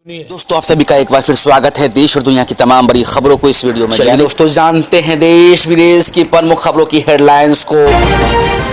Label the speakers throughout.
Speaker 1: दोस्तों, आप सभी का एक बार फिर स्वागत है देश और दुनिया की तमाम बड़ी खबरों को इस वीडियो में। चलिए दोस्तों, जानते हैं देश विदेश की प्रमुख खबरों की हेडलाइंस को।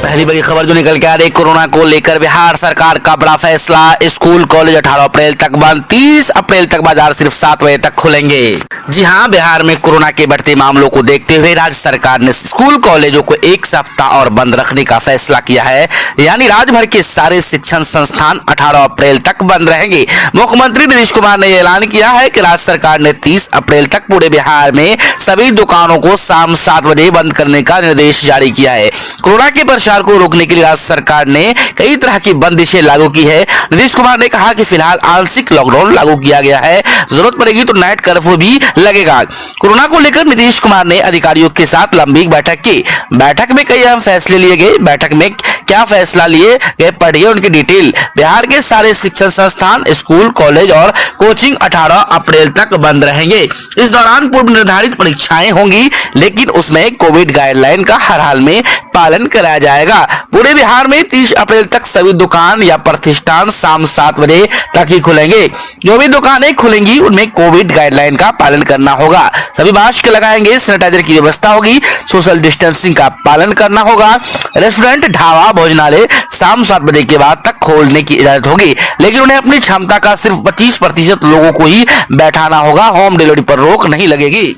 Speaker 1: पहली बड़ी खबर जो निकल के आ रही, कोरोना को लेकर बिहार सरकार का बड़ा फैसला। स्कूल कॉलेज 18 अप्रैल तक बंद, 30 अप्रैल तक बाजार सिर्फ 7 बजे तक खुलेंगे। जी हां, बिहार में कोरोना के बढ़ते मामलों को देखते हुए राज्य सरकार ने स्कूल कॉलेजों को एक सप्ताह और बंद रखने का फैसला किया है। यानी राज्य भर के सारे शिक्षण संस्थान 18 अप्रैल तक बंद रहेंगे। मुख्यमंत्री नीतीश कुमार ने ऐलान किया है कि राज्य सरकार ने 30 अप्रैल तक पूरे बिहार में सभी दुकानों को शाम 7 बजे बंद करने का निर्देश जारी किया है। कोरोना के प्रसार को रोकने के लिए राज्य सरकार ने कई तरह की बंदिशें लागू की है। नीतीश कुमार ने कहा कि फिलहाल आंशिक लॉकडाउन लागू किया गया है, जरूरत पड़ेगी तो नाइट कर्फ्यू भी लगेगा। कोरोना को लेकर नीतीश कुमार ने अधिकारियों के साथ लंबी बैठक की। बैठक में कई अहम फैसले लिए गए। बैठक में क्या फैसला लिए गए, पढ़िए उनकी डिटेल। बिहार के सारे शिक्षण संस्थान, स्कूल, कॉलेज और कोचिंग 18 अप्रैल तक बंद रहेंगे। इस दौरान पूर्व निर्धारित परीक्षाएं होंगी, लेकिन उसमें कोविड गाइडलाइन का हर हाल में पालन कराया जाएगा। पूरे बिहार में 30 अप्रैल तक सभी दुकान या प्रतिष्ठान शाम 7 बजे तक ही खुलेंगे। जो भी दुकानें खुलेंगी उनमें कोविड गाइडलाइन का पालन करना होगा। सभी मास्क लगाएंगे, सैनिटाइजर की व्यवस्था होगी, सोशल डिस्टेंसिंग का पालन करना होगा। रेस्टोरेंट, ढाबा, भोजनालय शाम 7 बजे के बाद तक खोलने की इजाजत होगी, लेकिन उन्हें अपनी क्षमता का सिर्फ 25% लोगों को ही बैठाना होगा। होम डिलीवरी पर रोक नहीं लगेगी।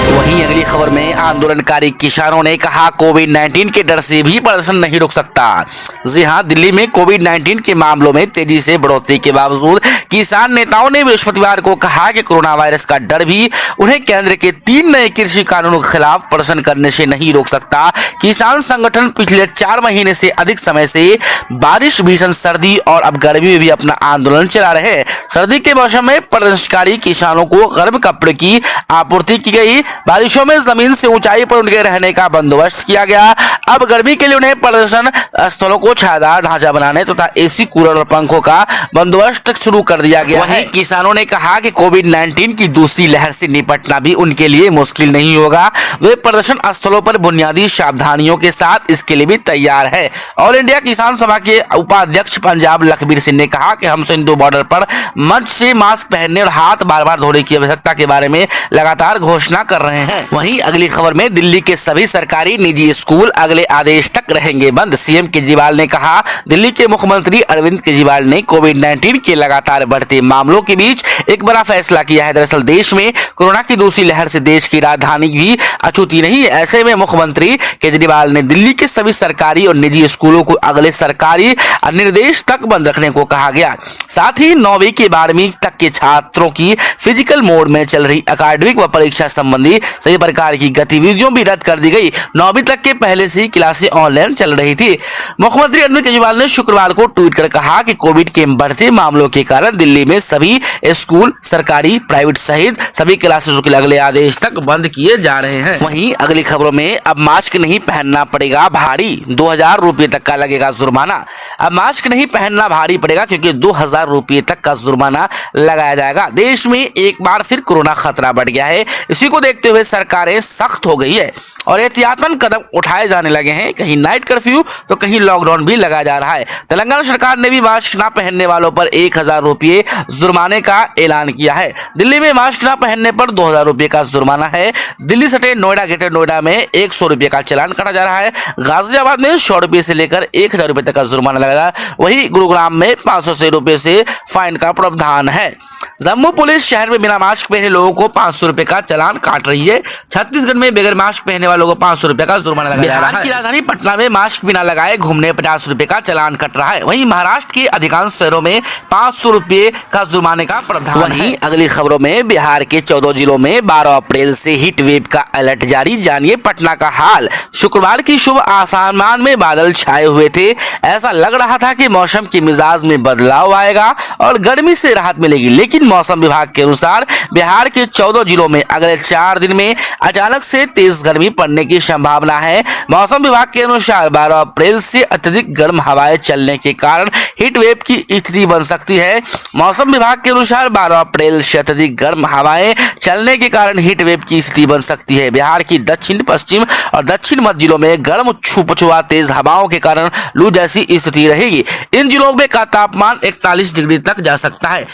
Speaker 1: वहीं अगली खबर में आंदोलनकारी किसानों ने कहा कोविड-19 के डर से भी प्रदर्शन नहीं रुक सकता। जी हां, दिल्ली में कोविड-19 के मामलों में तेजी से बढ़ोतरी के बावजूद किसान नेताओं ने बृहस्पतिवार को कहा कि कोरोना वायरस का डर भी उन्हें केंद्र के 3 नए कृषि कानूनों के खिलाफ प्रदर्शन करने से नहीं रोक सकता। किसान संगठन पिछले 4 महीने से अधिक समय से बारिश, भीषण सर्दी और अब गर्मी में भी अपना आंदोलन चला रहे हैं। सर्दी के मौसम में प्रदर्शनकारी किसानों को गर्म कपड़े की आपूर्ति की गई। बारिशों में जमीन से ऊंचाई पर उनके रहने का बंदोबस्त किया गया। अब गर्मी के लिए उन्हें प्रदर्शन स्थलों को छायादार ढांचा बनाने तथा एसी, कूलर और पंखों का बंदोबस्त शुरू कर दिया गया है। किसानों ने कहा कि कोविड-19 की दूसरी लहर से निपटना भी उनके लिए मुश्किल नहीं होगा। वे प्रदर्शन स्थलों पर बुनियादी सावधानियों के साथ इसके लिए भी तैयार है। ऑल इंडिया किसान सभा के उपाध्यक्ष पंजाब लखबीर सिंह ने कहा कि हम सिंधु बॉर्डर पर मंच से मास्क पहनने और हाथ बार बार धोने की आवश्यकता के बारे में लगातार घोषणा कर रहे हैं। वहीं अगली खबर में दिल्ली के सभी सरकारी निजी स्कूल अगले आदेश तक रहेंगे बंद। सीएम केजरीवाल ने कहा। दिल्ली के मुख्यमंत्री अरविंद केजरीवाल ने कोविड-19 के लगातार बढ़ते मामलों के बीच एक बड़ा फैसला किया है। दरअसल देश में कोरोना की दूसरी लहर से देश की राजधानी भी अछूती नहीं है। ऐसे में मुख्यमंत्री केजरीवाल ने दिल्ली के सभी सरकारी और निजी स्कूलों को अगले सरकारी निर्देश तक बंद रखने को कहा गया। साथ ही 9वीं के 12वीं तक के छात्रों की फिजिकल मोड में चल रही अकादमिक व परीक्षा संबंधी सभी प्रकार की गतिविधियों भी रद्द कर दी गई। 9वीं तक के पहले से ही क्लासें ऑनलाइन चल रही थी। मुख्यमंत्री अरविंद केजरीवाल ने शुक्रवार को ट्वीट कर कहा कि कोविड के बढ़ते मामलों के कारण दिल्ली में सभी स्कूल, सरकारी, प्राइवेट सहित सभी क्लासेस के अगले आदेश तक बंद किए जा रहे हैं। वहीं अगली खबरों में अब मास्क नहीं पहनना पड़ेगा भारी, 2000 रुपये तक का लगेगा जुर्माना। अब मास्क नहीं पहनना भारी पड़ेगा क्योंकि 2000 रुपये तक का जुर्माना लगाया जाएगा। देश में एक बार फिर कोरोना खतरा बढ़ गया है। इसी को देखते हुए सरकारें सख्त हो गई है और एहतियातन कदम उठाए जाने लगे हैं। कहीं नाइट कर्फ्यू तो कहीं लॉकडाउन भी लगाया जा रहा है। तेलंगाना सरकार ने भी मास्क न पहनने वालों पर 1000 रुपये जुर्माने का ऐलान किया है। दिल्ली में मास्क न पहनने पर 2000 रुपये का जुर्माना है। दिल्ली सटे नोएडा, ग्रेटर नोएडा में 100 रुपये का चालान काटा जा रहा है। गाजियाबाद में 100 रुपये से लेकर 1000 रुपये तक का जुर्माना लगाया। वहीं गुरुग्राम में 500 रुपये से फाइन का प्रावधान है। जम्मू पुलिस शहर में बिना मास्क पहने लोगों को 500 रुपए का चालान काट रही है। छत्तीसगढ़ में बगैर मास्क पहने वालों को 500 रुपए का जुर्माना लगाया जा रहा है। बिहार की राजधानी पटना में मास्क बिना लगाए घूमने 50 रुपए का चालान कट रहा है। वहीं महाराष्ट्र के अधिकांश शहरों में 500 रुपए का जुर्माने का प्रावधान है। अगली खबरों में बिहार के 14 जिलों में 12 अप्रैल से हीट वेव का अलर्ट जारी। जानिए पटना का हाल। शुक्रवार की सुबह आसमान में बादल छाए हुए थे। ऐसा लग रहा था कि मौसम के मिजाज में बदलाव आएगा और गर्मी से राहत मिलेगी, लेकिन मौसम विभाग के अनुसार बिहार के 14 जिलों में अगले 4 दिन में अचानक से तेज गर्मी पड़ने की संभावना है। मौसम विभाग के अनुसार 12 अप्रैल से अत्यधिक गर्म हवाएं चलने के कारण हीट वेव की स्थिति बन सकती है। मौसम विभाग के अनुसार 12 अप्रैल से अत्यधिक गर्म हवाएं चलने के कारण हीट वेव की स्थिति बन सकती है। बिहार की दक्षिण पश्चिम और दक्षिण मध्य जिलों में गर्म छुपछुआ तेज हवाओं के कारण लू जैसी स्थिति रहेगी। इन जिलों में का तापमान 41 डिग्री तक जा सकता है।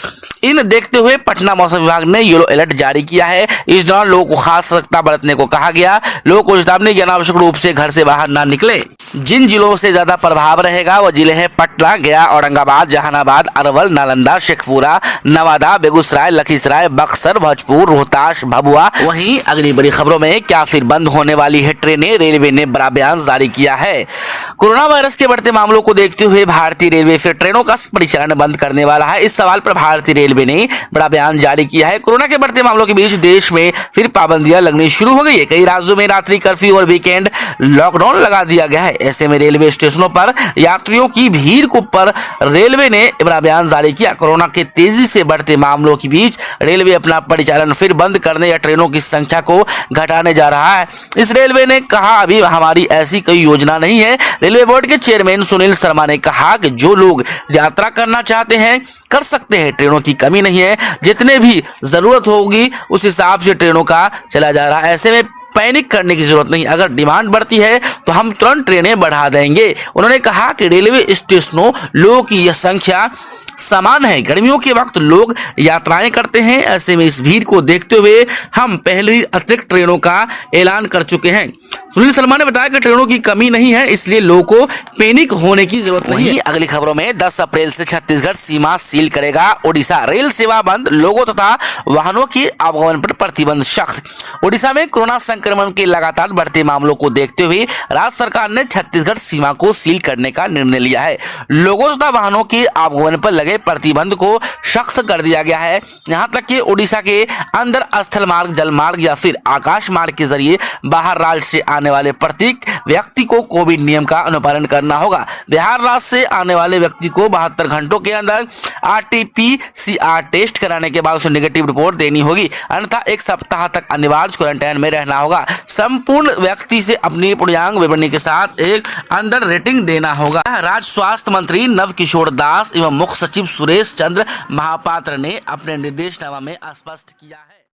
Speaker 1: इन देखते हुए पटना मौसम विभाग ने येलो अलर्ट जारी किया है। इस दौरान लोगों को खास सतर्कता बरतने को कहा गया। लोगों को चेतावनी की अनावश्यक रूप से घर से बाहर ना निकले। जिन जिलों से ज्यादा प्रभाव रहेगा वो जिले हैं पटना, गया, औरंगाबाद, जहानाबाद, अरवल, नालंदा, शेखपुरा, नवादा, बेगूसराय, लखीसराय, बक्सर, भोजपुर, रोहतास, भभुआ। वहीं अगली बड़ी खबरों में क्या फिर बंद होने वाली है ट्रेनें? रेलवे ने बड़ा बयान जारी किया है। कोरोना वायरस के बढ़ते मामलों को देखते हुए भारतीय रेलवे फिर ट्रेनों का परिचालन बंद करने वाला है। इस सवाल पर भारतीय रेलवे ने बड़ा बयान जारी किया है। कोरोना के बढ़ते मामलों के बीच देश में फिर पाबंदियां लगनी शुरू हो गई है। कई राज्यों में रात्रि कर्फ्यू और वीकेंड लॉकडाउन लगा दिया गया है। ऐसे में रेलवे स्टेशनों पर यात्रियों की भीड़ को पर रेलवे ने बड़ा बयान जारी किया। कोरोना के तेजी से बढ़ते मामलों के बीच रेलवे अपना परिचालन फिर बंद करने या ट्रेनों की संख्या को घटाने जा रहा है। इस रेलवे ने कहा अभी हमारी ऐसी कोई योजना नहीं है। रेलवे बोर्ड के चेयरमैन सुनील शर्मा ने कहा कि जो लोग यात्रा करना चाहते हैं कर सकते हैं, ट्रेनों की कमी नहीं है। जितने भी जरूरत होगी उस हिसाब से ट्रेनों का चला जा रहा है। ऐसे में पैनिक करने की जरूरत नहीं। अगर डिमांड बढ़ती है तो हम तुरंत ट्रेनें बढ़ा देंगे। उन्होंने कहा कि रेलवे स्टेशनों लोगों की यह संख्या समान है। गर्मियों के वक्त लोग यात्राएं करते हैं। ऐसे में इस भीड़ को देखते हुए हम पहले अतिरिक्त ट्रेनों का ऐलान कर चुके हैं। सुनील शर्मा ने बताया कि ट्रेनों की कमी नहीं है, इसलिए लोगों को पैनिक होने की जरूरत नहीं है। अगली खबरों में 10 अप्रैल से छत्तीसगढ़ सीमा सील करेगा ओडिशा। रेल सेवा बंद, लोगों तथा वाहनों के आवागमन पर प्रतिबंध सख्त। ओडिशा में कोरोना संक्रमण के लगातार बढ़ते मामलों को देखते हुए राज्य सरकार ने छत्तीसगढ़ सीमा को सील करने का निर्णय लिया है। लोगों तथा वाहनों के आवागमन पर लगे प्रतिबंध को सख्त कर दिया गया है। यहां तक कि ओडिशा के अंदर स्थल मार्ग, जल मार्ग या फिर आकाश मार्ग के जरिए बाहर राज्य से आने वाले प्रत्येक व्यक्ति को कोविड नियम का अनुपालन करना होगा। बिहार राज्य से आने वाले व्यक्ति को 72 घंटों के अंदर RT-PCR टेस्ट कराने के बाद उसे नेगेटिव रिपोर्ट देनी होगी, अन्यथा 1 सप्ताह तक अनिवार्य क्वारंटाइन में रहना होगा। संपूर्ण व्यक्ति से अपनी पूर्णांग विवरणी के साथ एक अंडर रेटिंग देना होगा। राज्य स्वास्थ्य मंत्री नव किशोर दास एवं मुख्य सचिव सुरेश चंद्र महापात्र ने अपने निर्देशनामा में स्पष्ट किया है।